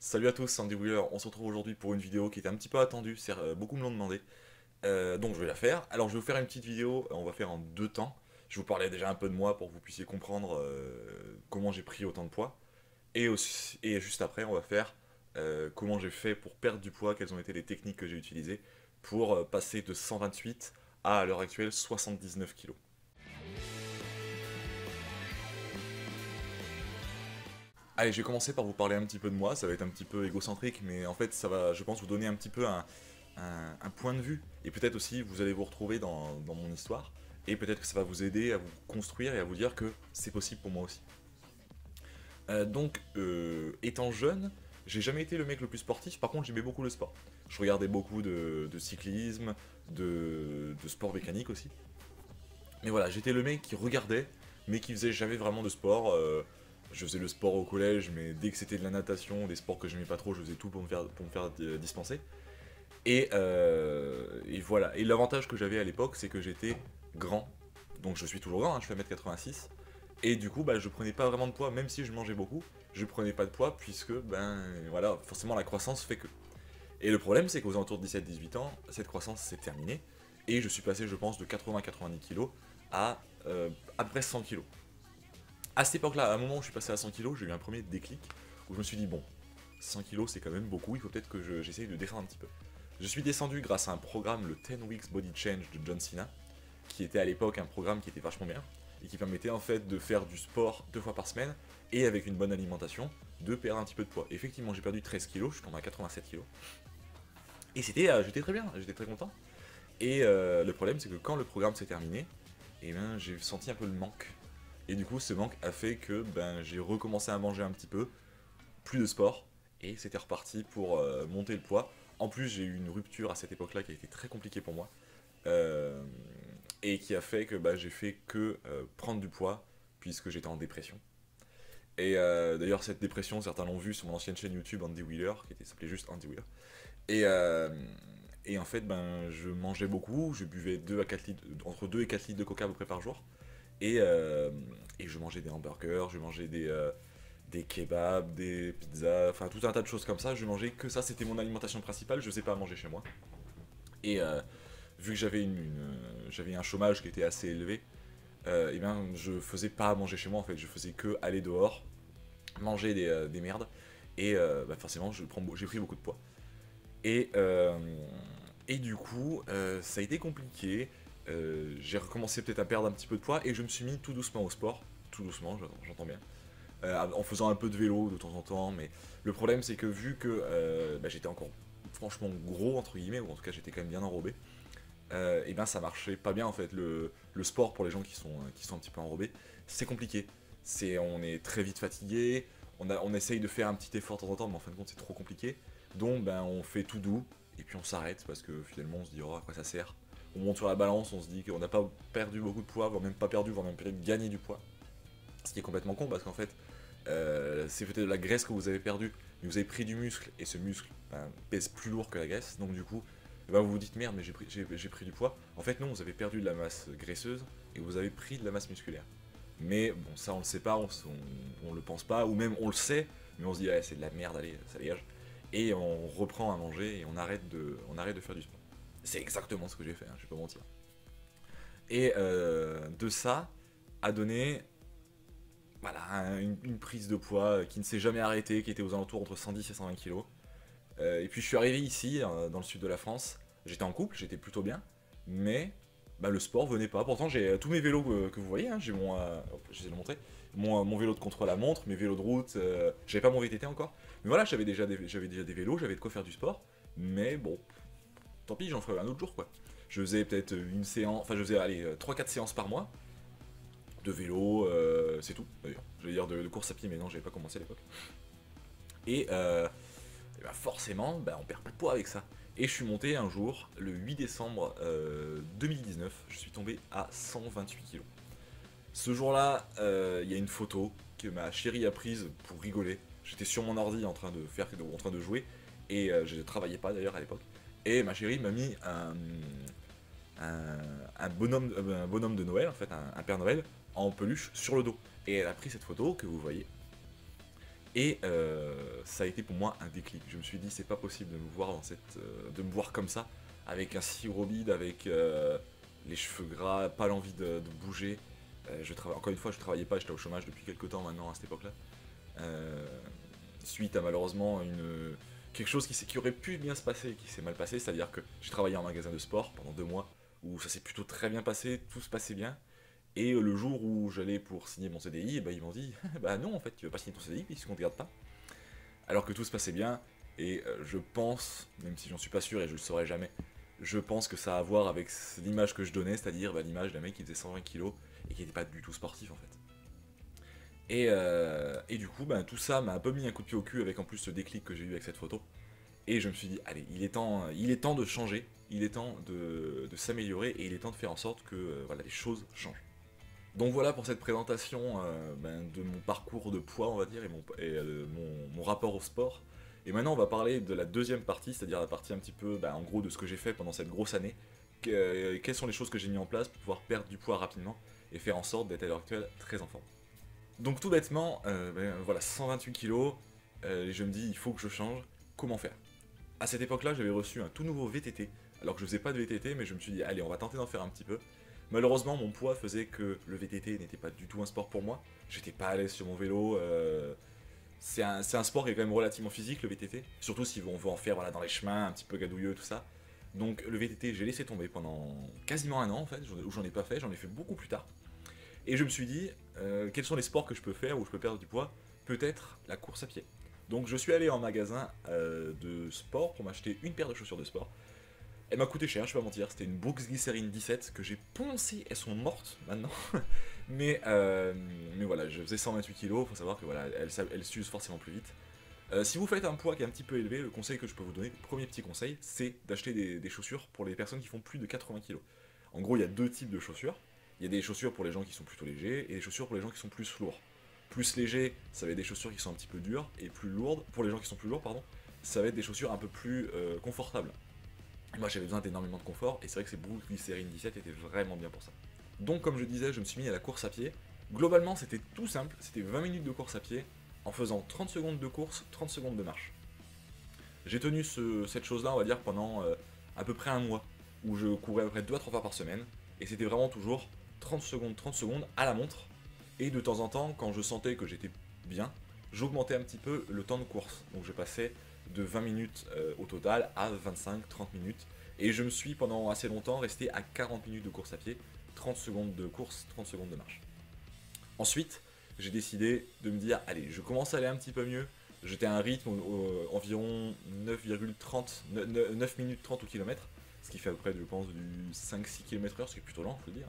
Salut à tous, c'est Andy Wheeler. On se retrouve aujourd'hui pour une vidéo qui était un petit peu attendue, beaucoup me l'ont demandé. Donc je vais la faire. Alors je vais vous faire une petite vidéo, on va faire en deux temps. Je vais vous parler déjà un peu de moi pour que vous puissiez comprendre comment j'ai pris autant de poids. Et juste après, on va faire comment j'ai fait pour perdre du poids, quelles ont été les techniques que j'ai utilisées pour passer de 128 à l'heure actuelle 79 kilos. Allez, je vais commencer par vous parler un petit peu de moi, ça va être un petit peu égocentrique, mais en fait ça va, je pense, vous donner un petit peu un point de vue, et peut-être aussi vous allez vous retrouver dans mon histoire, et peut-être que ça va vous aider à vous construire et à vous dire que c'est possible pour moi aussi. Étant jeune, j'ai jamais été le mec le plus sportif, par contre j'aimais beaucoup le sport. Je regardais beaucoup de cyclisme, de sport mécanique aussi. Mais voilà, j'étais le mec qui regardait, mais qui faisait jamais vraiment de sport. Je faisais le sport au collège, mais dès que c'était de la natation, des sports que j'aimais pas trop, je faisais tout pour me faire dispenser. Et voilà. Et l'avantage que j'avais à l'époque, c'est que j'étais grand. Donc je suis toujours grand, hein, je fais 1m86. Et du coup, bah, je prenais pas vraiment de poids, même si je mangeais beaucoup, je prenais pas de poids, puisque, ben voilà, forcément la croissance fait que. Et le problème, c'est qu'aux alentours de 17-18 ans, cette croissance s'est terminée, et je suis passé, je pense, de 80-90 kg à peu près 100 kg. À cette époque-là, à un moment où je suis passé à 100 kg, j'ai eu un premier déclic, où je me suis dit, bon, 100 kg c'est quand même beaucoup, il faut peut-être que j'essaye de descendre un petit peu. Je suis descendu grâce à un programme, le 10 Weeks Body Change de John Cena, qui était à l'époque un programme qui était vachement bien, et qui permettait en fait de faire du sport 2 fois par semaine, et avec une bonne alimentation, de perdre un petit peu de poids. Effectivement, j'ai perdu 13 kg, je suis tombé à 87 kg. Et j'étais très bien, j'étais très content. Et le problème, c'est que quand le programme s'est terminé, eh ben, j'ai senti un peu le manque. Et du coup, ce manque a fait que ben, j'ai recommencé à manger un petit peu, plus de sport, et c'était reparti pour monter le poids. En plus, j'ai eu une rupture à cette époque-là qui a été très compliquée pour moi, euh, et qui a fait que bah, j'ai fait que prendre du poids, puisque j'étais en dépression. Et d'ailleurs, cette dépression, certains l'ont vu sur mon ancienne chaîne YouTube, Andy Wheeler, s'appelait juste Andy Wheeler. Et, euh, et en fait, ben, je mangeais beaucoup, je buvais 2 à 4 litres, entre 2 et 4 litres de coca à peu près par jour. Et, euh, et je mangeais des hamburgers, je mangeais des kebabs, des pizzas, enfin tout un tas de choses comme ça. Je mangeais que ça, c'était mon alimentation principale, je ne sais pas manger chez moi. Et vu que j'avais un chômage qui était assez élevé, et bien je faisais pas à manger chez moi en fait, je faisais que aller dehors, manger des merdes, et bah, forcément j'ai pris beaucoup de poids. Et, euh, et du coup, ça a été compliqué. J'ai recommencé peut-être à perdre un petit peu de poids et je me suis mis tout doucement au sport. Tout doucement, j'entends bien. En faisant un peu de vélo de temps en temps. Mais le problème, c'est que vu que bah, j'étais encore franchement gros, entre guillemets, ou en tout cas j'étais quand même bien enrobé, et ben ça marchait pas bien en fait. Le sport pour les gens qui sont un petit peu enrobés, c'est compliqué. On est très vite fatigué, on essaye de faire un petit effort de temps en temps, mais en fin de compte c'est trop compliqué. Donc ben on fait tout doux, et puis on s'arrête parce que finalement on se dit oh à quoi ça sert. On monte sur la balance, on se dit qu'on n'a pas perdu beaucoup de poids, voire même pas perdu, voire même peut-être gagné du poids. Ce qui est complètement con parce qu'en fait c'est peut-être de la graisse que vous avez perdue, mais vous avez pris du muscle, et ce muscle ben, pèse plus lourd que la graisse, donc du coup ben, vous vous dites merde mais j'ai pris du poids. En fait non, vous avez perdu de la masse graisseuse et vous avez pris de la masse musculaire. Mais bon, ça on le sait pas, on le pense pas, ou même on le sait, mais on se dit ouais, c'est de la merde, allez, ça dégage. Et on reprend à manger et on arrête de faire du sport. C'est exactement ce que j'ai fait, hein, je vais pas mentir. Et de ça a donné voilà, une prise de poids qui ne s'est jamais arrêtée, qui était aux alentours entre 110 et 120 kg. Et puis je suis arrivé ici, dans le sud de la France. J'étais en couple, j'étais plutôt bien, mais bah, le sport venait pas. Pourtant, j'ai tous mes vélos que vous voyez, hein, j'ai mon, j'essaie de le montrer, mon vélo de contre-la-montre, mes vélos de route. J'avais pas mon VTT encore, mais voilà, j'avais déjà des vélos, j'avais de quoi faire du sport. Mais bon, tant pis, j'en ferai un autre jour quoi. Je faisais peut-être une séance, enfin je faisais allez 3-4 séances par mois de vélo, c'est tout d'ailleurs. Je vais dire de course à pied, mais non, j'avais pas commencé à l'époque. Et et bah forcément, bah on perd pas de poids avec ça. Et je suis monté un jour, le 8 décembre 2019, je suis tombé à 128 kg. Ce jour-là, il y a une photo que ma chérie a prise pour rigoler. J'étais sur mon ordi en train de jouer, et je ne travaillais pas d'ailleurs à l'époque. Et ma chérie m'a mis un bonhomme de Noël, en fait, un Père Noël, en peluche sur le dos. Et elle a pris cette photo que vous voyez. Et ça a été pour moi un déclic. Je me suis dit, c'est pas possible de me voir de me voir comme ça, avec un si gros bide, avec les cheveux gras, pas l'envie de bouger. Encore une fois, je travaillais pas, j'étais au chômage depuis quelques temps maintenant à cette époque-là. Euh, Suite à malheureusement quelque chose qui aurait pu bien se passer et qui s'est mal passé, c'est-à-dire que j'ai travaillé en magasin de sport pendant 2 mois, où ça s'est plutôt très bien passé, tout se passait bien. Et le jour où j'allais pour signer mon CDI, bah, ils m'ont dit bah non, en fait, tu veux pas signer ton CDI puisqu'on te garde pas. Alors que tout se passait bien, et je pense, même si j'en suis pas sûr et je le saurai jamais, je pense que ça a à voir avec l'image que je donnais, c'est-à-dire bah, l'image d'un mec qui faisait 120 kilos et qui n'était pas du tout sportif en fait. Et du coup, bah, tout ça m'a un peu mis un coup de pied au cul avec en plus ce déclic que j'ai eu avec cette photo. Et je me suis dit, allez, il est temps de changer, il est temps de s'améliorer et il est temps de faire en sorte que voilà, les choses changent. Donc voilà pour cette présentation de mon parcours de poids, on va dire, mon rapport au sport. Et maintenant, on va parler de la deuxième partie, c'est-à-dire la partie un petit peu, en gros, de ce que j'ai fait pendant cette grosse année. Quelles sont les choses que j'ai mis en place pour pouvoir perdre du poids rapidement et faire en sorte d'être à l'heure actuelle très en forme. Donc tout bêtement, voilà, 128 kilos, et je me dis, il faut que je change. Comment faire? À cette époque-là, j'avais reçu un tout nouveau VTT, alors que je faisais pas de VTT, mais je me suis dit, allez, on va tenter d'en faire un petit peu. Malheureusement, mon poids faisait que le VTT n'était pas du tout un sport pour moi. J'étais pas à l'aise sur mon vélo. C'est un sport qui est quand même relativement physique, le VTT. Surtout si on veut en faire voilà, dans les chemins, un petit peu gadouilleux, tout ça. Donc le VTT, j'ai laissé tomber pendant quasiment un an en fait, où j'en ai pas fait, j'en ai fait beaucoup plus tard. Et je me suis dit, quels sont les sports que je peux faire où je peux perdre du poids? Peut-être la course à pied. Donc je suis allé en magasin de sport pour m'acheter une paire de chaussures de sport. Elle m'a coûté cher, je vais pas mentir, c'était une Brooks Glycerin 17 que j'ai poncé, elles sont mortes maintenant. mais voilà, je faisais 128 kilos, faut savoir que voilà, elles s'usent forcément plus vite. Si vous faites un poids qui est un petit peu élevé, le conseil que je peux vous donner, le premier petit conseil, c'est d'acheter des chaussures pour les personnes qui font plus de 80 kilos. En gros, il y a deux types de chaussures. Il y a des chaussures pour les gens qui sont plutôt légers et des chaussures pour les gens qui sont plus lourds. Plus légers, ça va être des chaussures qui sont un petit peu dures, et plus lourdes, pour les gens qui sont plus lourds, pardon, ça va être des chaussures un peu plus confortables. Moi j'avais besoin d'énormément de confort et c'est vrai que ces Brooks Glycerin 17 étaient vraiment bien pour ça. Donc comme je disais, je me suis mis à la course à pied. Globalement c'était tout simple, c'était 20 minutes de course à pied en faisant 30 secondes de course, 30 secondes de marche. J'ai tenu cette chose-là on va dire pendant à peu près un mois où je courais à peu près 2 à 3 fois par semaine et c'était vraiment toujours 30 secondes à la montre et de temps en temps quand je sentais que j'étais bien, j'augmentais un petit peu le temps de course. Donc je passais de 20 minutes au total à 25-30 minutes. Et je me suis pendant assez longtemps resté à 40 minutes de course à pied, 30 secondes de course, 30 secondes de marche. Ensuite, j'ai décidé de me dire, allez, je commence à aller un petit peu mieux. J'étais à un rythme environ 9 minutes 30 au kilomètre, ce qui fait à peu près, je pense, du 5-6 km/h, ce qui est plutôt lent, faut le dire.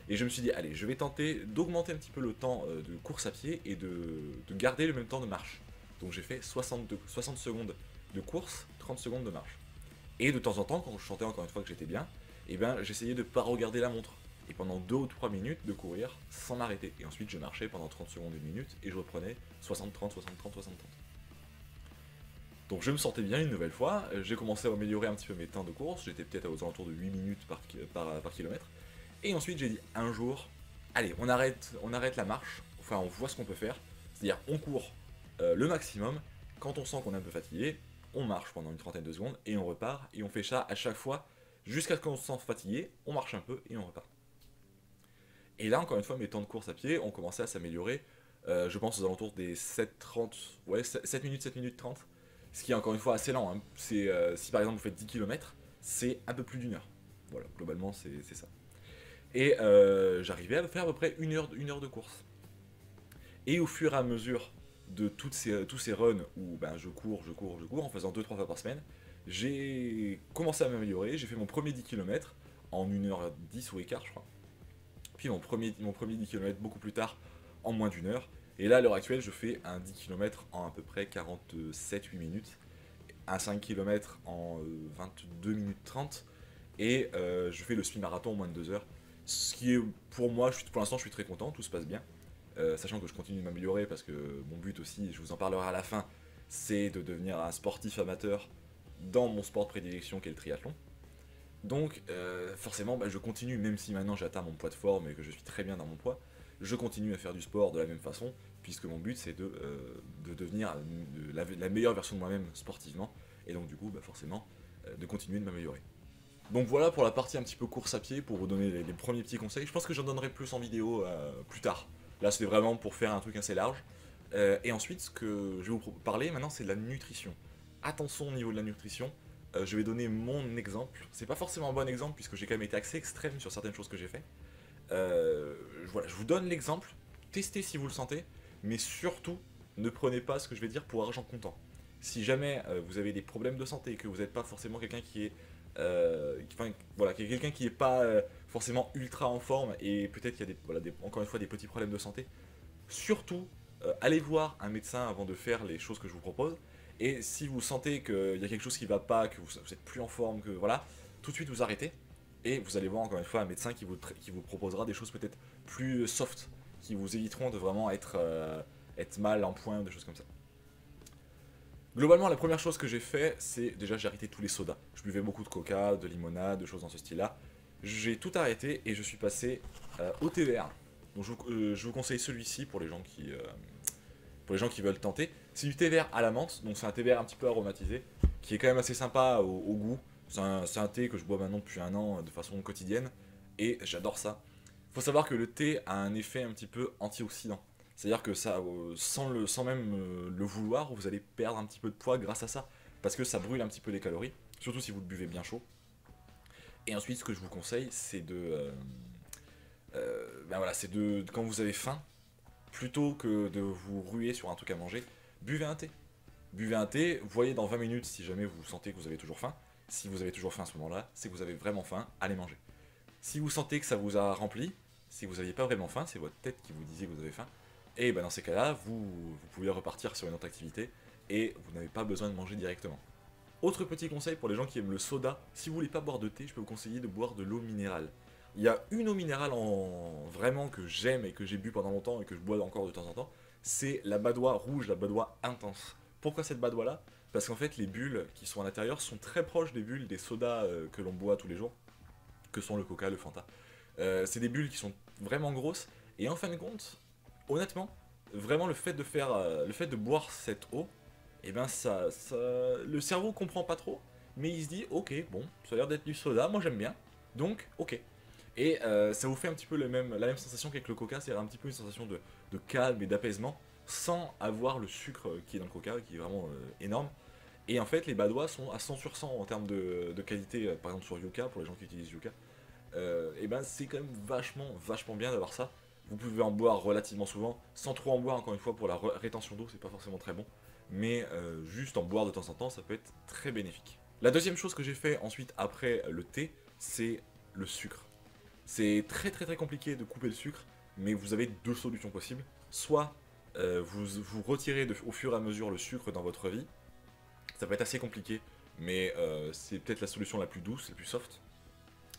Et je me suis dit, allez, je vais tenter d'augmenter un petit peu le temps de course à pied et de garder le même temps de marche. Donc j'ai fait 60 secondes de course, 30 secondes de marche. Et de temps en temps, quand je sentais encore une fois que j'étais bien, eh ben, j'essayais de ne pas regarder la montre. Et pendant 2 ou 3 minutes de courir sans m'arrêter. Et ensuite je marchais pendant 30 secondes, 1 minute, et je reprenais 60-30, 60-30, 60-30. Donc je me sentais bien une nouvelle fois, j'ai commencé à améliorer un petit peu mes temps de course, j'étais peut-être aux alentours de 8 minutes par kilomètre. Et ensuite j'ai dit un jour, allez, on arrête la marche, enfin on voit ce qu'on peut faire, c'est-à-dire on court le maximum, quand on sent qu'on est un peu fatigué, on marche pendant une trentaine de secondes et on repart, et on fait ça à chaque fois, jusqu'à ce qu'on se sente fatigué, on marche un peu et on repart. Et là encore une fois mes temps de course à pied ont commencé à s'améliorer, je pense aux alentours des 7-30, ouais 7 minutes, 7 minutes 30, ce qui est encore une fois assez lent, hein. Si par exemple vous faites 10 km, c'est un peu plus d'une heure. Voilà, globalement c'est ça. Et j'arrivais à faire à peu près une heure de course. Et au fur et à mesure de tous ces runs où je cours, en faisant 2-3 fois par semaine, j'ai commencé à m'améliorer, j'ai fait mon premier 10 km en 1h10 ou écart je crois. Puis mon premier 10 km beaucoup plus tard en moins d'une heure. Et là à l'heure actuelle je fais un 10 km en à peu près 47-8 minutes, un 5 km en 22 minutes 30, et je fais le semi-marathon en moins de 2 heures. Ce qui est, pour moi, pour l'instant, je suis très content, tout se passe bien. Sachant que je continue de m'améliorer parce que mon but aussi, je vous en parlerai à la fin, c'est de devenir un sportif amateur dans mon sport de prédilection qui est le triathlon. Donc, forcément, je continue, même si maintenant j'atteins mon poids de forme et que je suis très bien dans mon poids, je continue à faire du sport de la même façon puisque mon but c'est de devenir la meilleure version de moi-même sportivement, et donc du coup bah, forcément de continuer de m'améliorer. Donc voilà pour la partie un petit peu course à pied, pour vous donner les premiers petits conseils. Je pense que j'en donnerai plus en vidéo plus tard. Là c'était vraiment pour faire un truc assez large. Et ensuite ce que je vais vous parler maintenant c'est de la nutrition. Attention au niveau de la nutrition, je vais donner mon exemple. C'est pas forcément un bon exemple puisque j'ai quand même été assez extrême sur certaines choses que j'ai fait. Voilà, je vous donne l'exemple, testez si vous le sentez, mais surtout ne prenez pas ce que je vais dire pour argent comptant. Si jamais vous avez des problèmes de santé et que vous n'êtes pas forcément quelqu'un qui est voilà, quelqu'un qui n'est pas forcément ultra en forme et peut-être qu'il y a encore une fois des petits problèmes de santé, surtout allez voir un médecin avant de faire les choses que je vous propose. Et si vous sentez qu'il y a quelque chose qui ne va pas, que vous n'êtes plus en forme, que voilà, tout de suite vous arrêtez et vous allez voir encore une fois un médecin qui vous proposera des choses peut-être plus soft, qui vous éviteront de vraiment être mal en point, des choses comme ça. Globalement, la première chose que j'ai fait, c'est déjà j'ai arrêté tous les sodas. Je buvais beaucoup de coca, de limonade, de choses dans ce style-là. J'ai tout arrêté et je suis passé au thé vert. Donc je vous conseille celui-ci pour les gens qui veulent tenter. C'est du thé vert à la menthe, donc c'est un thé vert un petit peu aromatisé, qui est quand même assez sympa au goût. C'est un thé que je bois maintenant depuis un an de façon quotidienne, et j'adore ça. Il faut savoir que le thé a un effet un petit peu antioxydant. C'est-à-dire que ça, sans même le vouloir, vous allez perdre un petit peu de poids grâce à ça. Parce que ça brûle un petit peu les calories, surtout si vous le buvez bien chaud. Et ensuite, ce que je vous conseille, c'est quand vous avez faim, plutôt que de vous ruer sur un truc à manger, buvez un thé. Buvez un thé, voyez dans 20 minutes si jamais vous sentez que vous avez toujours faim. Si vous avez toujours faim à ce moment-là, c'est que vous avez vraiment faim, allez manger. Si vous sentez que ça vous a rempli, si vous n'aviez pas vraiment faim, c'est votre tête qui vous disait que vous avez faim, et ben dans ces cas-là, vous pouvez repartir sur une autre activité et vous n'avez pas besoin de manger directement. Autre petit conseil pour les gens qui aiment le soda, si vous voulez pas boire de thé, je peux vous conseiller de boire de l'eau minérale. Il y a une eau minérale vraiment que j'aime et que j'ai bu pendant longtemps et que je bois encore de temps en temps, c'est la Badoit rouge, la Badoit intense. Pourquoi cette Badoit là? Parce qu'en fait les bulles qui sont à l'intérieur sont très proches des bulles des sodas que l'on boit tous les jours, que sont le Coca, le Fanta. C'est des bulles qui sont vraiment grosses et en fin de compte, honnêtement, vraiment le fait de boire cette eau, et ben le cerveau comprend pas trop, mais il se dit ok bon, ça a l'air d'être du soda, moi j'aime bien, donc ok. Et ça vous fait un petit peu la même sensation qu'avec le coca, c'est un petit peu une sensation de calme et d'apaisement, sans avoir le sucre qui est dans le coca, qui est vraiment énorme. Et en fait les Badois sont à 100 sur 100 en termes de qualité, par exemple sur Yuka, pour les gens qui utilisent Yuka, et ben c'est quand même vachement bien d'avoir ça. Vous pouvez en boire relativement souvent, sans trop en boire encore une fois pour la rétention d'eau, c'est pas forcément très bon, mais juste en boire de temps en temps, ça peut être très bénéfique. La deuxième chose que j'ai fait ensuite après le thé, c'est le sucre. C'est très compliqué de couper le sucre, mais vous avez deux solutions possibles. Soit vous retirez au fur et à mesure le sucre dans votre vie, ça peut être assez compliqué, mais c'est peut-être la solution la plus douce, la plus soft.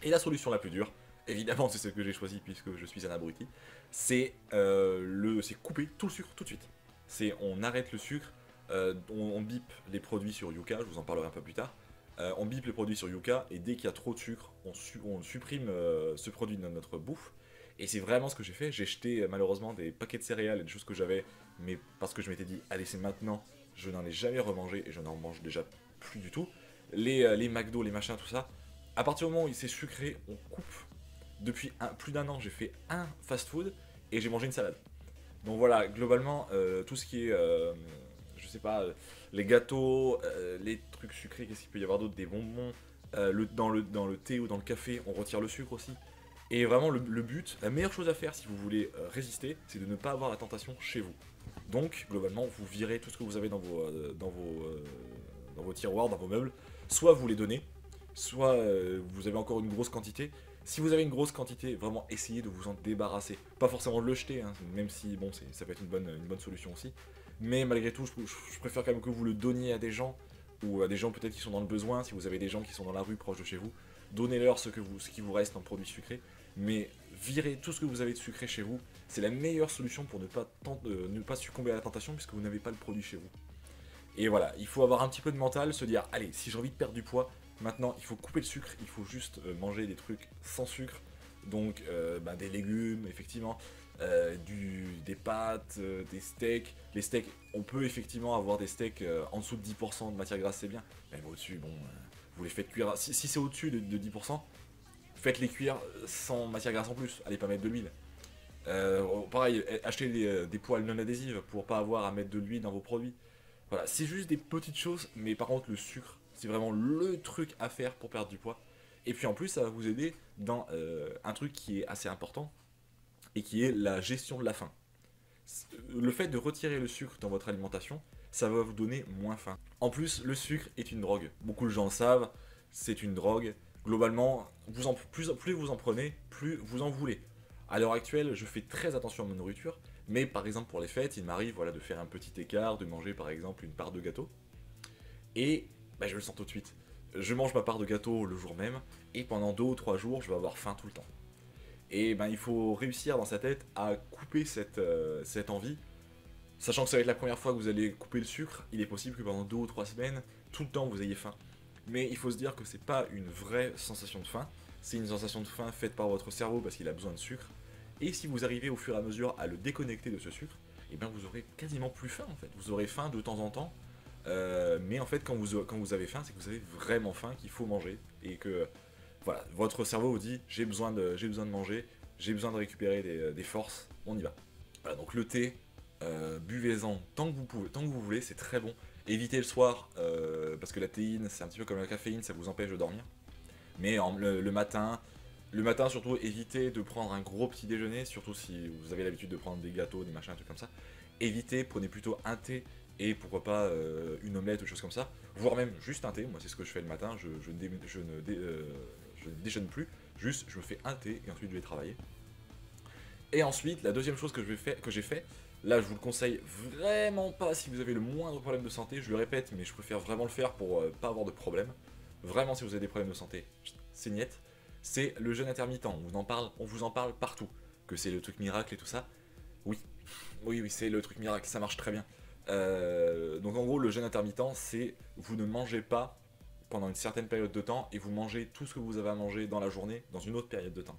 Et la solution la plus dure, évidemment c'est celle que j'ai choisie puisque je suis un abruti, c'est couper tout le sucre tout de suite. On arrête le sucre, on bip les produits sur Yuka, je vous en parlerai un peu plus tard. On bip les produits sur Yuka et dès qu'il y a trop de sucre, on supprime ce produit de notre bouffe. Et c'est vraiment ce que j'ai fait. J'ai jeté malheureusement des paquets de céréales et des choses que j'avais, mais parce que je m'étais dit, allez c'est maintenant, je n'en ai jamais remangé et je n'en mange déjà plus du tout. Les McDo, les machins, tout ça, à partir du moment où c'est sucré, on coupe. Depuis plus d'un an, j'ai fait un fast-food et j'ai mangé une salade. Donc voilà, globalement, tout ce qui est, je sais pas, les gâteaux, les trucs sucrés, qu'est-ce qu'il peut y avoir d'autre, des bonbons, dans le thé ou dans le café, on retire le sucre aussi. Et vraiment, le but, la meilleure chose à faire si vous voulez résister, c'est de ne pas avoir la tentation chez vous. Donc, globalement, vous virez tout ce que vous avez dans vos tiroirs, dans vos meubles. Soit vous les donnez, soit vous avez encore une grosse quantité. Si vous avez une grosse quantité, vraiment essayez de vous en débarrasser. Pas forcément de le jeter, hein, même si bon, ça peut être une bonne solution aussi. Mais malgré tout, je préfère quand même que vous le donniez à des gens, ou à des gens peut-être qui sont dans le besoin. Si vous avez des gens qui sont dans la rue proche de chez vous, donnez-leur ce qui vous reste en produits sucrés. Mais virez tout ce que vous avez de sucré chez vous. C'est la meilleure solution pour ne pas succomber à la tentation puisque vous n'avez pas le produit chez vous. Et voilà, il faut avoir un petit peu de mental, se dire, allez, si j'ai envie de perdre du poids, maintenant il faut couper le sucre, il faut juste manger des trucs sans sucre, donc des légumes, effectivement. des pâtes, des steaks. Les steaks, on peut effectivement avoir des steaks en dessous de 10% de matière grasse, c'est bien. Même au-dessus, bon, vous les faites cuire. Si c'est au-dessus de 10%, faites-les cuire sans matière grasse en plus. Allez pas mettre de l'huile. Pareil, achetez des poêles non adhésives pour pas avoir à mettre de l'huile dans vos produits. Voilà, c'est juste des petites choses, mais par contre, le sucre, c'est vraiment le truc à faire pour perdre du poids. Et puis en plus, ça va vous aider dans un truc qui est assez important et qui est la gestion de la faim. Le fait de retirer le sucre dans votre alimentation, ça va vous donner moins faim. En plus, le sucre est une drogue. Beaucoup de gens le savent, c'est une drogue. Globalement, plus vous en prenez, plus vous en voulez. À l'heure actuelle, je fais très attention à ma nourriture, mais par exemple pour les fêtes, il m'arrive voilà, de faire un petit écart, de manger par exemple une part de gâteau, et bah, je le sens tout de suite. Je mange ma part de gâteau le jour même, et pendant 2 ou 3 jours, je vais avoir faim tout le temps. Et ben il faut réussir dans sa tête à couper cette envie. Sachant que ça va être la première fois que vous allez couper le sucre, il est possible que pendant 2 ou 3 semaines, tout le temps vous ayez faim. Mais il faut se dire que c'est pas une vraie sensation de faim, c'est une sensation de faim faite par votre cerveau parce qu'il a besoin de sucre. Et si vous arrivez au fur et à mesure à le déconnecter de ce sucre, et bien vous aurez quasiment plus faim en fait. Vous aurez faim de temps en temps, mais en fait quand vous avez faim, c'est que vous avez vraiment faim, qu'il faut manger, et que voilà, votre cerveau vous dit j'ai besoin de manger, j'ai besoin de récupérer des forces, on y va. Voilà, donc le thé, buvez-en tant que vous pouvez, tant que vous voulez, c'est très bon. Évitez le soir, parce que la théine, c'est un petit peu comme la caféine, ça vous empêche de dormir. Mais le matin surtout, évitez de prendre un gros petit déjeuner, surtout si vous avez l'habitude de prendre des gâteaux, des machins, un truc comme ça. Évitez, prenez plutôt un thé et pourquoi pas une omelette ou des choses comme ça, voire même juste un thé. Moi, c'est ce que je fais le matin, je ne déjeune plus, juste je me fais un thé et ensuite je vais travailler. Et ensuite, la deuxième chose que j'ai fait, là je vous le conseille vraiment pas si vous avez le moindre problème de santé, je le répète, mais je préfère vraiment le faire pour pas avoir de problème. Vraiment, si vous avez des problèmes de santé, c'est niette. C'est le jeûne intermittent, on vous en parle partout. Que c'est le truc miracle et tout ça. Oui, oui, c'est le truc miracle, ça marche très bien. Donc en gros, le jeûne intermittent, c'est vous ne mangez pas pendant une certaine période de temps et vous mangez tout ce que vous avez à manger dans la journée dans une autre période de temps.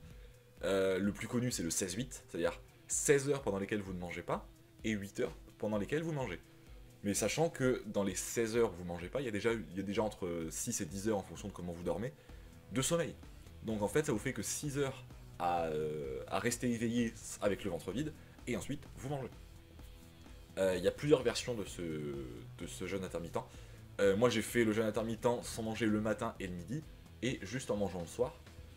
Le plus connu, c'est le 16-8, c'est-à-dire 16 heures pendant lesquelles vous ne mangez pas et 8 heures pendant lesquelles vous mangez. Mais sachant que dans les 16 heures où vous ne mangez pas, il y a déjà entre 6 et 10 heures en fonction de comment vous dormez, de sommeil. Donc en fait, ça vous fait que 6 heures à rester éveillé avec le ventre vide, et ensuite vous mangez. Il y a plusieurs versions de ce jeûne intermittent. Moi j'ai fait le jeûne intermittent sans manger le matin et le midi, et juste en mangeant le soir.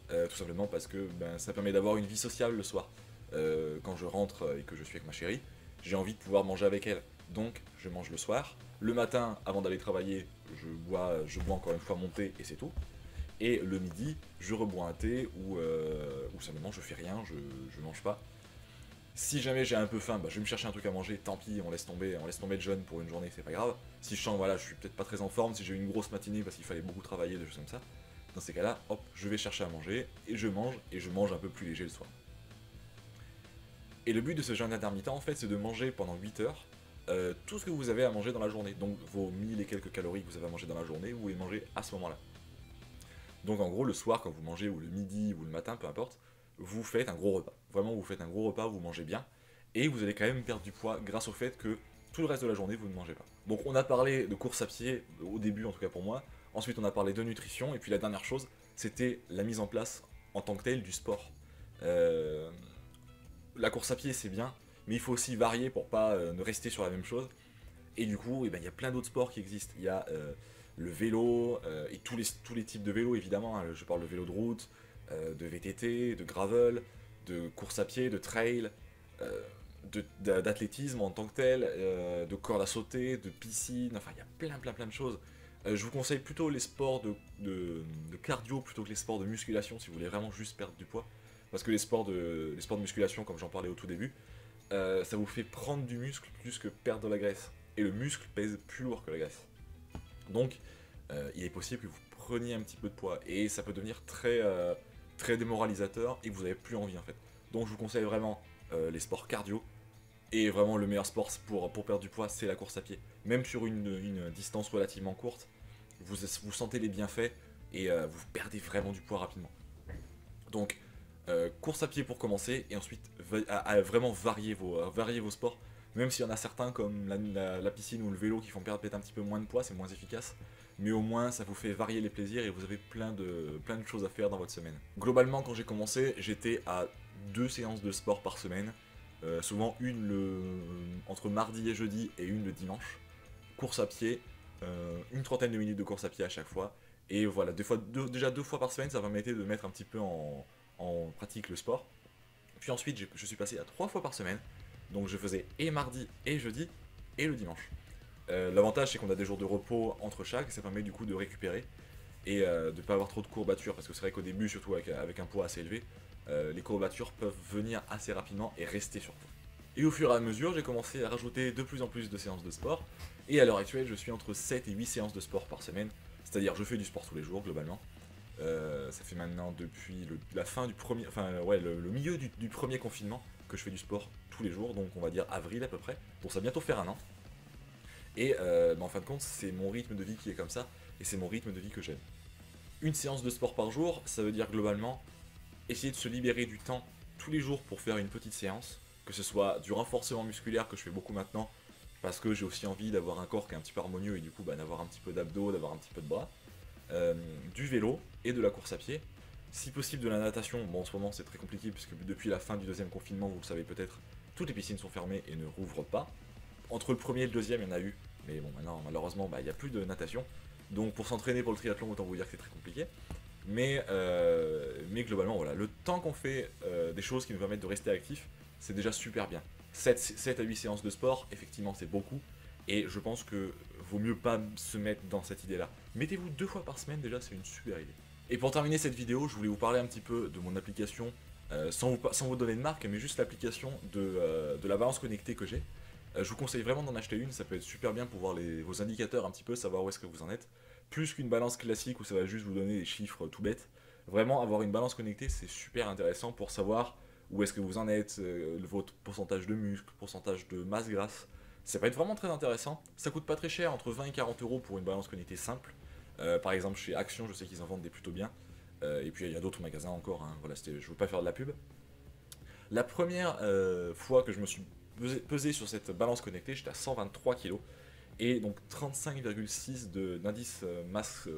Tout simplement parce que ça permet d'avoir une vie sociable le soir. Quand je rentre et que je suis avec ma chérie, j'ai envie de pouvoir manger avec elle. Donc je mange le soir. Le matin, avant d'aller travailler, je bois encore une fois mon thé et c'est tout. Et le midi, je rebois un thé ou simplement je fais rien, je mange pas. Si jamais j'ai un peu faim, je vais me chercher un truc à manger, tant pis, on laisse tomber le jeûne pour une journée, c'est pas grave. Si je sens, voilà, je suis peut-être pas très en forme, si j'ai eu une grosse matinée parce qu'il fallait beaucoup travailler, des choses comme ça, dans ces cas-là, hop, je vais chercher à manger, et je mange un peu plus léger le soir. Et le but de ce jeûne intermittent, en fait, c'est de manger pendant 8 heures tout ce que vous avez à manger dans la journée. Donc vos 1000 et quelques calories que vous avez à manger dans la journée, vous les mangez à ce moment-là. Donc en gros, le soir, quand vous mangez, ou le midi, ou le matin, peu importe, vous faites un gros repas. Vraiment, vous faites un gros repas, vous mangez bien, et vous allez quand même perdre du poids grâce au fait que tout le reste de la journée, vous ne mangez pas. Donc on a parlé de course à pied, au début en tout cas pour moi, ensuite on a parlé de nutrition, et puis la dernière chose, c'était la mise en place en tant que telle du sport. La course à pied c'est bien, mais il faut aussi varier pour pas ne rester sur la même chose. Et du coup, il y a plein d'autres sports qui existent. Il y a le vélo, et tous les types de vélos évidemment. Je parle de vélo de route, de VTT, de gravel, de course à pied, de trail, d'athlétisme en tant que tel, de corde à sauter, de piscine, enfin il y a plein de choses. Je vous conseille plutôt les sports de cardio plutôt que les sports de musculation si vous voulez vraiment juste perdre du poids. Parce que les sports de musculation, comme j'en parlais au tout début, ça vous fait prendre du muscle plus que perdre de la graisse. Et le muscle pèse plus lourd que la graisse. Donc, il est possible que vous preniez un petit peu de poids. Et ça peut devenir très démoralisateur et que vous n'avez plus envie en fait. Donc je vous conseille vraiment les sports cardio. Et vraiment le meilleur sport pour perdre du poids, c'est la course à pied. Même sur une distance relativement courte, vous sentez les bienfaits et vous perdez vraiment du poids rapidement. Donc Course à pied pour commencer, et ensuite à vraiment varier vos sports. Même s'il y en a certains comme la piscine ou le vélo qui font perdre peut-être un petit peu moins de poids, c'est moins efficace. Mais au moins ça vous fait varier les plaisirs et vous avez plein de choses à faire dans votre semaine. Globalement quand j'ai commencé, j'étais à 2 séances de sport par semaine. Souvent une entre mardi et jeudi et une le dimanche. Course à pied, une trentaine de minutes de course à pied à chaque fois. Et voilà, déjà 2 fois par semaine, ça permettait de mettre un petit peu en pratique le sport. Puis ensuite, je suis passé à 3 fois par semaine. Donc je faisais et mardi et jeudi et le dimanche. L'avantage c'est qu'on a des jours de repos entre chaque, ça permet du coup de récupérer et de ne pas avoir trop de courbatures, parce que c'est vrai qu'au début, surtout avec un poids assez élevé, les courbatures peuvent venir assez rapidement et rester sur vous. Et au fur et à mesure, j'ai commencé à rajouter de plus en plus de séances de sport, et à l'heure actuelle, je suis entre 7 et 8 séances de sport par semaine, c'est-à-dire je fais du sport tous les jours globalement. Ça fait maintenant depuis la fin du premier, enfin ouais, le milieu du premier confinement que je fais du sport tous les jours, donc on va dire avril à peu près, donc ça va bientôt faire un an. Et en fin de compte, c'est mon rythme de vie qui est comme ça, et c'est mon rythme de vie que j'aime. Une séance de sport par jour, ça veut dire globalement essayer de se libérer du temps tous les jours pour faire une petite séance, que ce soit du renforcement musculaire que je fais beaucoup maintenant, parce que j'ai aussi envie d'avoir un corps qui est un petit peu harmonieux et du coup d'avoir un petit peu d'abdos, d'avoir un petit peu de bras, du vélo et de la course à pied. Si possible de la natation, bon en ce moment c'est très compliqué puisque depuis la fin du deuxième confinement, vous le savez peut-être, toutes les piscines sont fermées et ne rouvrent pas. Entre le premier et le deuxième, il y en a eu, mais bon maintenant malheureusement il n'y a plus de natation. Donc pour s'entraîner pour le triathlon, autant vous dire que c'est très compliqué. Mais globalement, voilà, le temps qu'on fait des choses qui nous permettent de rester actifs, c'est déjà super bien. 7 à 8 séances de sport, effectivement, c'est beaucoup. Et je pense que vaut mieux pas se mettre dans cette idée-là. Mettez-vous 2 fois par semaine, déjà, c'est une super idée. Et pour terminer cette vidéo, je voulais vous parler un petit peu de mon application, sans vous donner de marque, mais juste l'application de la balance connectée que j'ai. Je vous conseille vraiment d'en acheter une, ça peut être super bien pour voir vos indicateurs un petit peu, savoir où est-ce que vous en êtes. Plus qu'une balance classique où ça va juste vous donner des chiffres tout bêtes. Vraiment, avoir une balance connectée, c'est super intéressant pour savoir où est-ce que vous en êtes, votre pourcentage de muscle, pourcentage de masse grasse. Ça peut être vraiment très intéressant. Ça coûte pas très cher, entre 20 et 40 euros pour une balance connectée simple. Par exemple, chez Action, je sais qu'ils en vendent des plutôt bien. Et puis il y a d'autres magasins encore, hein. Voilà, je ne veux pas faire de la pub. La première fois que je me suis pesé sur cette balance connectée, j'étais à 123 kg et donc 35,6 d'indice masse,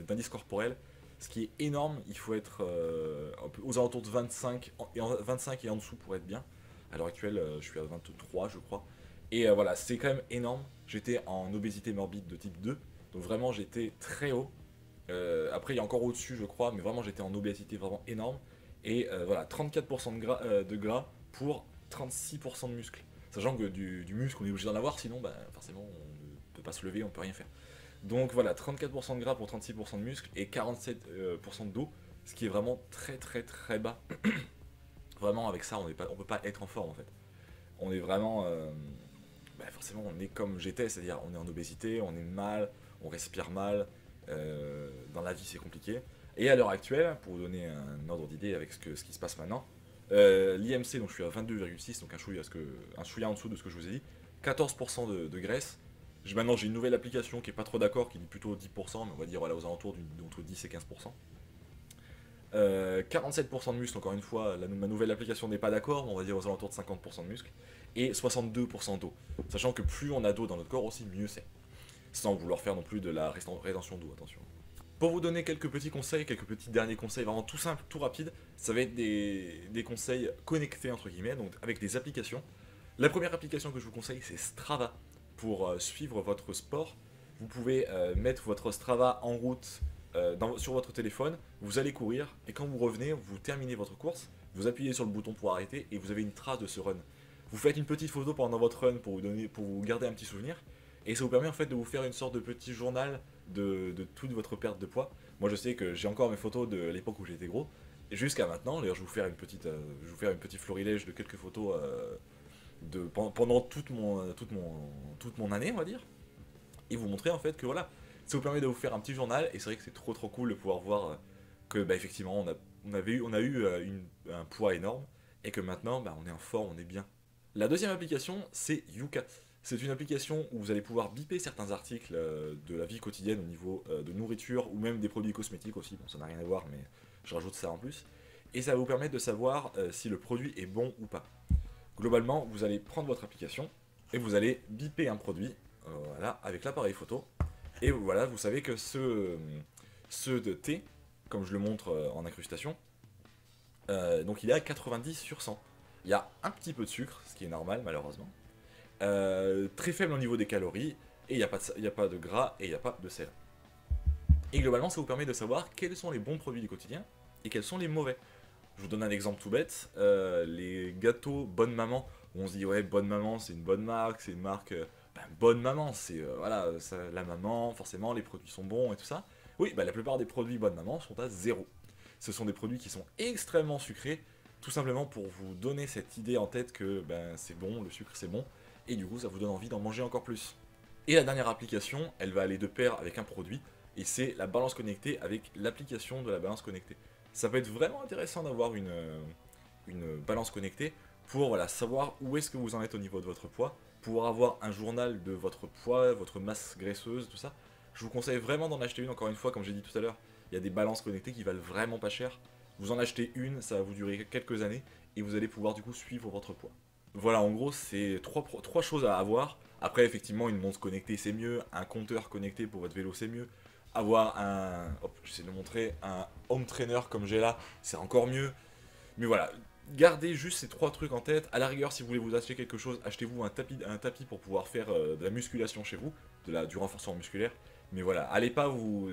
d'indice corporel, ce qui est énorme. Il faut être aux alentours de 25 et en dessous pour être bien. À l'heure actuelle, je suis à 23, je crois. Et voilà, c'est quand même énorme. J'étais en obésité morbide de type 2, donc vraiment j'étais très haut. Après, il y a encore au-dessus, je crois, mais vraiment j'étais en obésité vraiment énorme. Et voilà, 34% de gras pour 36% de muscle. Sachant que du muscle, on est obligé d'en avoir, sinon bah, forcément on ne peut pas se lever, on ne peut rien faire. Donc voilà, 34% de gras pour 36% de muscle et 47% de dos, ce qui est vraiment très très très bas. Vraiment avec ça, on ne peut pas être en forme en fait. On est vraiment... bah, forcément on est comme j'étais, c'est-à-dire on est en obésité, on est mal, on respire mal, dans la vie c'est compliqué. Et à l'heure actuelle, pour vous donner un ordre d'idée avec ce qui se passe maintenant, l'IMC, donc je suis à 22,6, donc un chouïa en dessous de ce que je vous ai dit, 14% de graisse. Maintenant j'ai une nouvelle application qui est pas trop d'accord, qui dit plutôt 10%, mais on va dire voilà, aux alentours d'entre 10 et 15%. 47% de muscle, encore une fois, ma nouvelle application n'est pas d'accord, mais on va dire aux alentours de 50% de muscle, et 62% d'eau. Sachant que plus on a d'eau dans notre corps aussi, mieux c'est. Sans vouloir faire non plus de la rétention d'eau, attention. Pour vous donner quelques petits conseils, quelques petits derniers conseils vraiment tout simples, tout rapides, ça va être des conseils connectés entre guillemets, donc avec des applications. La première application que je vous conseille, c'est Strava. Pour suivre votre sport, vous pouvez mettre votre Strava en route sur votre téléphone, vous allez courir, et quand vous revenez, vous terminez votre course, vous appuyez sur le bouton pour arrêter, et vous avez une trace de ce run. Vous faites une petite photo pendant votre run pour vous garder un petit souvenir, et ça vous permet en fait de vous faire une sorte de petit journal de toute votre perte de poids. Moi je sais que j'ai encore mes photos de l'époque où j'étais gros, et jusqu'à maintenant, d'ailleurs je vais vous faire une petite florilège de quelques photos pendant toute mon année, on va dire, et vous montrer en fait que voilà, ça vous permet de vous faire un petit journal, et c'est vrai que c'est trop cool de pouvoir voir que bah, effectivement on a eu un poids énorme, et que maintenant bah, on est en forme, on est bien. La deuxième application, c'est Yuka. C'est une application où vous allez pouvoir biper certains articles de la vie quotidienne au niveau de nourriture ou même des produits cosmétiques aussi. Bon, ça n'a rien à voir, mais je rajoute ça en plus. et ça va vous permettre de savoir si le produit est bon ou pas. Globalement, vous allez prendre votre application et vous allez biper un produit voilà, avec l'appareil photo. Et voilà, vous savez que ce de thé, comme je le montre en incrustation, donc il est à 90 sur 100. Il y a un petit peu de sucre, ce qui est normal malheureusement. Très faible au niveau des calories, et il n'y a pas de gras et il n'y a pas de sel. Et globalement, ça vous permet de savoir quels sont les bons produits du quotidien et quels sont les mauvais. Je vous donne un exemple tout bête, les gâteaux Bonne Maman, où on se dit ouais Bonne Maman c'est une bonne marque, c'est une marque Bonne Maman, c'est voilà, la maman, forcément les produits sont bons et tout ça. Oui, la plupart des produits Bonne Maman sont à zéro. Ce sont des produits qui sont extrêmement sucrés, tout simplement pour vous donner cette idée en tête que c'est bon, le sucre c'est bon, et du coup ça vous donne envie d'en manger encore plus. Et la dernière application, elle va aller de pair avec un produit, et c'est la balance connectée avec l'application de la balance connectée. Ça peut être vraiment intéressant d'avoir une balance connectée pour voilà, savoir où est-ce que vous en êtes au niveau de votre poids, pouvoir avoir un journal de votre poids, votre masse graisseuse, tout ça. Je vous conseille vraiment d'en acheter une, encore une fois, comme j'ai dit tout à l'heure, il y a des balances connectées qui valent vraiment pas cher. Vous en achetez une, ça va vous durer quelques années, et vous allez pouvoir du coup suivre votre poids. Voilà, en gros, c'est trois choses à avoir. Après, effectivement, une montre connectée, c'est mieux. Un compteur connecté pour votre vélo, c'est mieux. Avoir un... Hop, j'essaie de le montrer. Un home trainer comme j'ai là, c'est encore mieux. Mais voilà, gardez juste ces trois trucs en tête. À la rigueur, si vous voulez vous acheter quelque chose, achetez-vous un tapis pour pouvoir faire de la musculation chez vous, du renforcement musculaire. Mais voilà, allez pas vous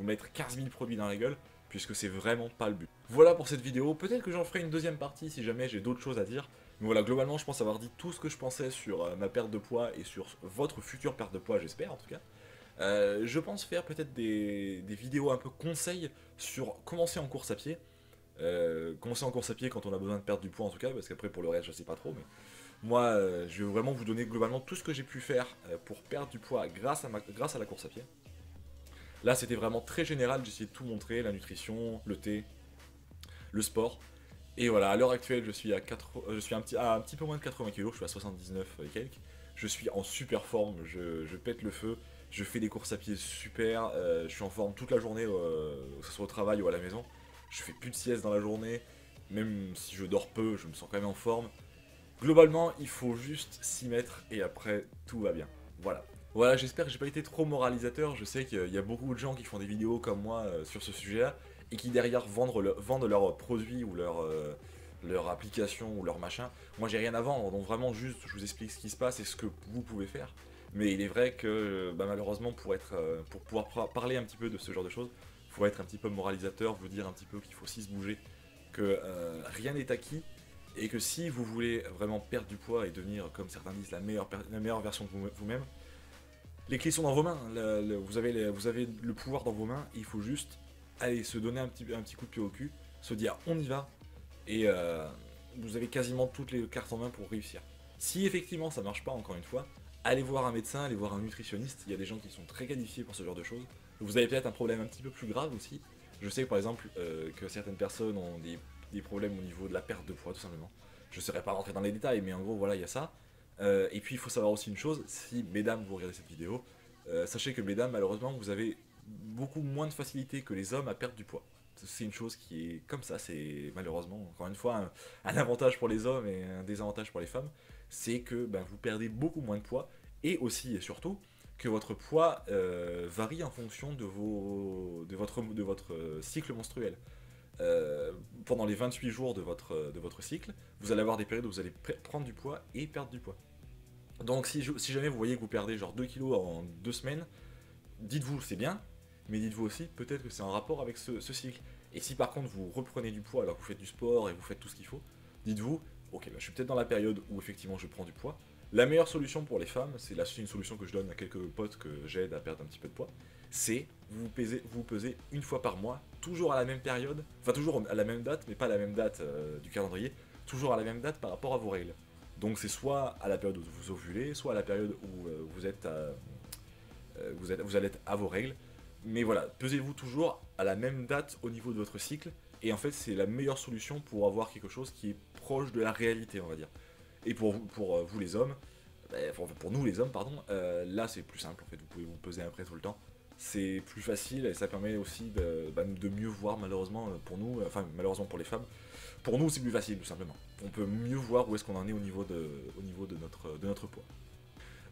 mettre 15 000 produits dans la gueule, puisque c'est vraiment pas le but. Voilà pour cette vidéo. Peut-être que j'en ferai une deuxième partie si jamais j'ai d'autres choses à dire. Mais voilà, globalement, je pense avoir dit tout ce que je pensais sur ma perte de poids et sur votre future perte de poids, j'espère en tout cas. Je pense faire peut-être des vidéos un peu conseils sur commencer en course à pied. Commencer en course à pied quand on a besoin de perdre du poids en tout cas, parce qu'après pour le reste je sais pas trop. Mais moi, je vais vraiment vous donner globalement tout ce que j'ai pu faire pour perdre du poids grâce à la course à pied. Là, c'était vraiment très général, j'ai essayé de tout montrer, la nutrition, le thé, le sport. Et voilà, à l'heure actuelle, je suis à un petit peu moins de 80 kg, je suis à 79 et quelques. Je suis en super forme, je pète le feu, je fais des courses à pied super, je suis en forme toute la journée, que ce soit au travail ou à la maison. Je fais plus de sieste dans la journée, même si je dors peu, je me sens quand même en forme. Globalement, il faut juste s'y mettre et après, tout va bien. Voilà. Voilà, j'espère que j'ai pas été trop moralisateur. Je sais qu'il y a beaucoup de gens qui font des vidéos comme moi sur ce sujet-là et qui derrière vendent leurs produits ou leur application ou leur machin. Moi, j'ai rien à vendre, donc vraiment juste, je vous explique ce qui se passe et ce que vous pouvez faire. Mais il est vrai que malheureusement, pour pouvoir parler un petit peu de ce genre de choses, il faut être un petit peu moralisateur, vous dire un petit peu qu'il faut aussi se bouger, que rien n'est acquis. Et que si vous voulez vraiment perdre du poids et devenir, comme certains disent, la meilleure version de vous-même, les clés sont dans vos mains. Vous avez le pouvoir dans vos mains. Et il faut juste aller se donner un petit coup de pied au cul, se dire on y va. Et vous avez quasiment toutes les cartes en main pour réussir. Si effectivement ça marche pas, encore une fois, allez voir un médecin, allez voir un nutritionniste. Il y a des gens qui sont très qualifiés pour ce genre de choses. Vous avez peut-être un problème un petit peu plus grave aussi. Je sais par exemple que certaines personnes ont des problèmes au niveau de la perte de poids tout simplement. Je ne serais pas rentré dans les détails, mais en gros voilà, il y a ça. Et puis il faut savoir aussi une chose, si mesdames vous regardez cette vidéo, sachez que mesdames malheureusement vous avez beaucoup moins de facilité que les hommes à perdre du poids. C'est une chose qui est comme ça, c'est malheureusement encore une fois un avantage pour les hommes et un désavantage pour les femmes, c'est que vous perdez beaucoup moins de poids et aussi et surtout que votre poids varie en fonction de votre cycle menstruel. Pendant les 28 jours de votre cycle, vous allez avoir des périodes où vous allez prendre du poids et perdre du poids. Donc si jamais vous voyez que vous perdez genre 2 kilos en 2 semaines, dites-vous c'est bien, mais dites-vous aussi peut-être que c'est en rapport avec ce cycle. Et si par contre vous reprenez du poids alors que vous faites du sport et vous faites tout ce qu'il faut, dites-vous, ok, je suis peut-être dans la période où effectivement je prends du poids. La meilleure solution pour les femmes, c'est une solution que je donne à quelques potes que j'aide à perdre un petit peu de poids, c'est vous pesez une fois par mois, toujours à la même période, enfin toujours à la même date, mais pas à la même date du calendrier, toujours à la même date par rapport à vos règles. Donc c'est soit à la période où vous ovulez, soit à la période où vous allez être à vos règles. Mais voilà, pesez-vous toujours à la même date au niveau de votre cycle, et en fait c'est la meilleure solution pour avoir quelque chose qui est proche de la réalité, on va dire. Et pour vous les hommes, pour nous les hommes, pardon, là c'est plus simple en fait, vous pouvez vous peser après tout le temps. c'est plus facile et ça permet aussi de mieux voir malheureusement pour nous, enfin malheureusement pour les femmes. Pour nous c'est plus facile tout simplement. On peut mieux voir où est-ce qu'on en est au niveau de notre poids.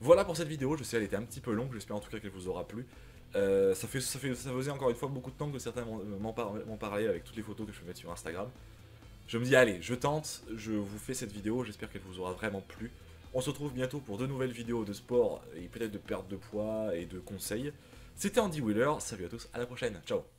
Voilà pour cette vidéo, je sais elle était un petit peu longue, j'espère en tout cas qu'elle vous aura plu. Ça faisait encore une fois beaucoup de temps que certains m'en parlaient avec toutes les photos que je peux mettre sur Instagram. Je me dis allez, je tente, je vous fais cette vidéo, j'espère qu'elle vous aura vraiment plu. On se retrouve bientôt pour de nouvelles vidéos de sport et peut-être de perte de poids et de conseils. C'était Andy Wheeler, salut à tous, à la prochaine, ciao.